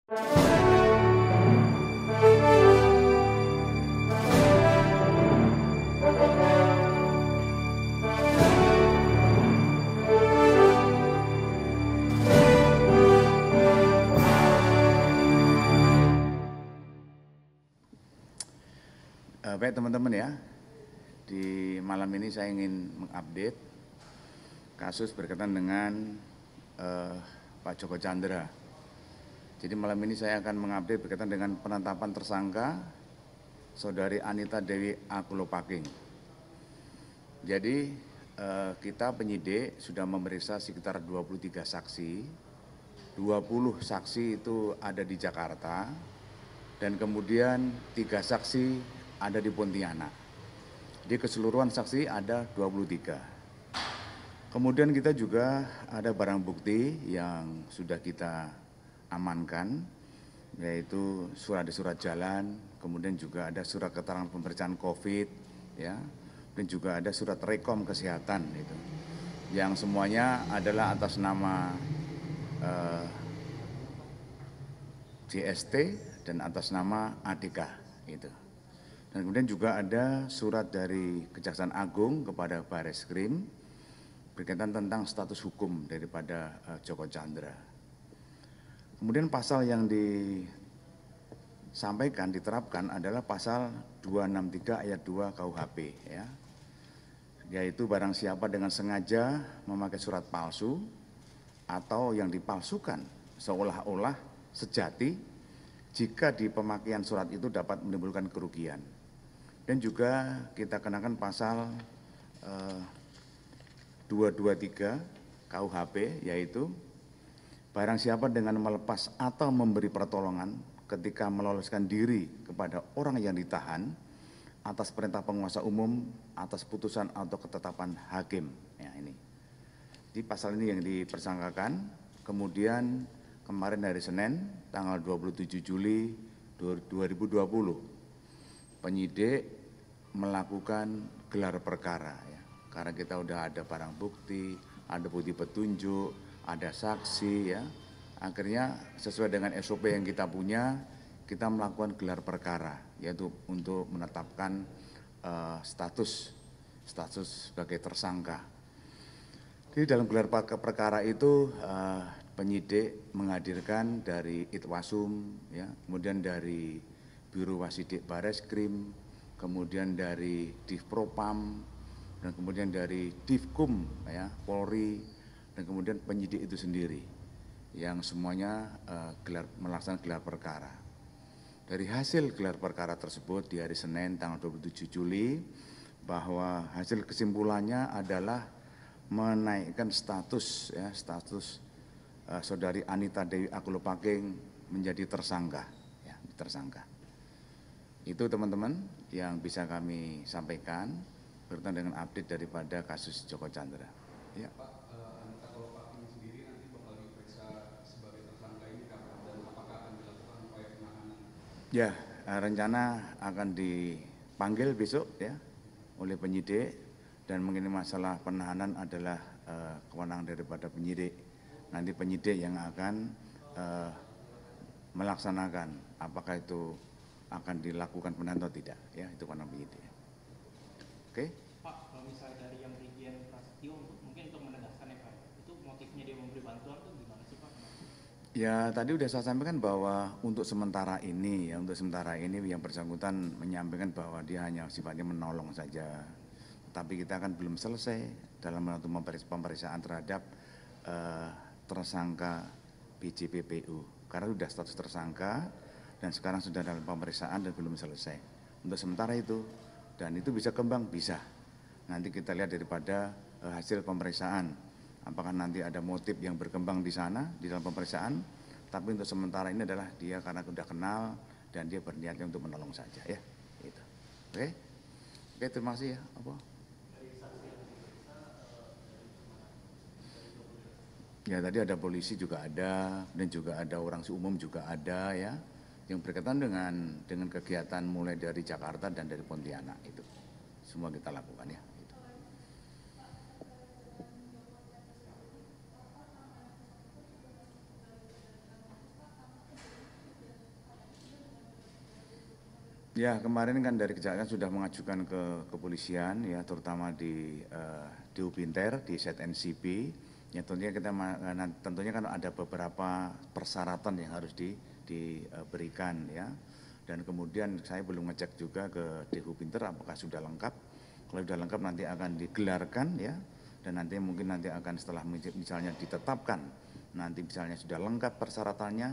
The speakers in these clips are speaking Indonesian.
Baik teman-teman ya, di malam ini saya ingin mengupdate kasus berkaitan dengan Pak Joko Chandra. Jadi malam ini saya akan mengupdate berkaitan dengan penetapan tersangka Saudari Anita Dewi Akulopaking. Jadi kita penyidik sudah memeriksa sekitar 23 saksi, 20 saksi itu ada di Jakarta, dan kemudian 3 saksi ada di Pontianak. Di keseluruhan saksi ada 23. Kemudian kita juga ada barang bukti yang sudah kita amankan, yaitu surat jalan, kemudian juga ada surat keterangan pemeriksaan COVID, ya, dan juga ada surat rekom kesehatan, itu, yang semuanya adalah atas nama JST dan atas nama ADK, itu. Dan kemudian juga ada surat dari Kejaksaan Agung kepada Bareskrim berkaitan tentang status hukum daripada Joko Chandra. Kemudian pasal yang disampaikan, diterapkan adalah pasal 263 ayat 2 KUHP, ya, yaitu barang siapa dengan sengaja memakai surat palsu atau yang dipalsukan seolah-olah sejati jika di pemakaian surat itu dapat menimbulkan kerugian. Dan juga kita kenakan pasal 223 KUHP, yaitu barang siapa dengan melepas atau memberi pertolongan ketika meloloskan diri kepada orang yang ditahan atas perintah penguasa umum, atas putusan atau ketetapan hakim. Ya, ini. Di pasal ini yang dipersangkakan. Kemudian kemarin hari Senin tanggal 27 Juli 2020 penyidik melakukan gelar perkara, ya, karena kita udah ada barang bukti, ada bukti petunjuk, ada saksi, ya. Akhirnya sesuai dengan SOP yang kita punya, kita melakukan gelar perkara, yaitu untuk menetapkan status sebagai tersangka. Jadi dalam gelar perkara itu penyidik menghadirkan dari Itwasum, ya, kemudian dari Biro Wasidik Bareskrim, kemudian dari Divpropam, dan kemudian dari Divkum, ya, Polri, dan kemudian penyidik itu sendiri, yang semuanya melaksanakan gelar perkara. Dari hasil gelar perkara tersebut di hari Senin tanggal 27 Juli, bahwa hasil kesimpulannya adalah menaikkan status, ya, status Saudari Anita Dewi Akulopaking menjadi tersangka, ya, tersangka. Itu teman-teman yang bisa kami sampaikan berkaitan dengan update daripada kasus Joko Chandra. Ya. Pak, Anita Akulopaking sendiri nanti bakal diperiksa sebagai tersangka ini kapan dan apakah akan dilakukan upaya penahanan? Ya, rencana akan dipanggil besok, ya, oleh penyidik, dan mengenai masalah penahanan adalah kewenangan daripada penyidik. Nanti penyidik yang akan melaksanakan apakah itu akan dilakukan penahanan atau tidak, ya, itu kewenangan penyidik. Oke. Pak, kalau misalnya dari yang Brigjen Prasetyo mungkin untuk menegaskan, ya Pak, itu motifnya dia memberi bantuan tuh gimana sih Pak? Ya, tadi sudah saya sampaikan bahwa untuk sementara ini, ya, yang bersangkutan menyampaikan bahwa dia hanya sifatnya menolong saja. Tapi kita kan belum selesai dalam melakukan pemeriksaan terhadap tersangka BJPPU, karena sudah status tersangka dan sekarang sudah dalam pemeriksaan dan belum selesai. Untuk sementara itu, dan itu bisa kembang, bisa. Nanti kita lihat daripada hasil pemeriksaan, apakah nanti ada motif yang berkembang di sana di dalam pemeriksaan. Tapi untuk sementara ini adalah dia karena sudah kenal dan dia berniatnya untuk menolong saja, ya. Itu. Oke, terima kasih, ya. Ya, tadi ada polisi juga ada, dan juga ada orang umum juga ada, ya, yang berkaitan dengan kegiatan mulai dari Jakarta dan dari Pontianak, itu semua kita lakukan, ya. Ya, kemarin kan dari kejaksaan sudah mengajukan ke kepolisian ya, terutama di DU Binter, di ZNCB. Ya tentunya kan ada beberapa persyaratan yang harus diberikan ya. Dan kemudian saya belum ngecek juga ke DU Binter apakah sudah lengkap. Kalau sudah lengkap nanti akan digelarkan ya. Dan nanti mungkin nanti akan setelah misalnya ditetapkan, nanti misalnya sudah lengkap persyaratannya,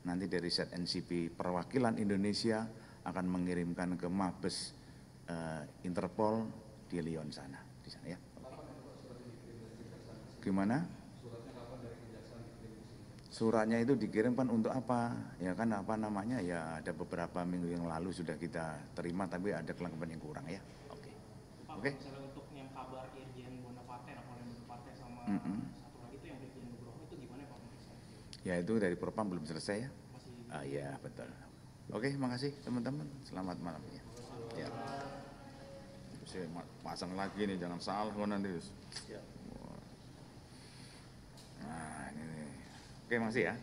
nanti dari ZNCB perwakilan Indonesia akan mengirimkan ke Mabes Interpol di Lyon sana, di sana ya. Gimana? Suratnya itu dikirimkan untuk apa? Ya kan apa namanya ya, ada beberapa minggu yang lalu sudah kita terima, tapi ada kelengkapan yang kurang ya. Oke. Pak, Oke. misalnya untuk yang kabar Irjen Bonaparte, Napoleon Bonaparte sama satu lagi itu yang Brigjen Nugroho itu gimana Pak? Ya itu dari Propam belum selesai ya. Masih Ya betul. Oke, makasih teman-teman. Selamat malam ya. Ya. Saya pasang lagi nih, jangan salah nanti. Nah, ini. Oke, makasih ya.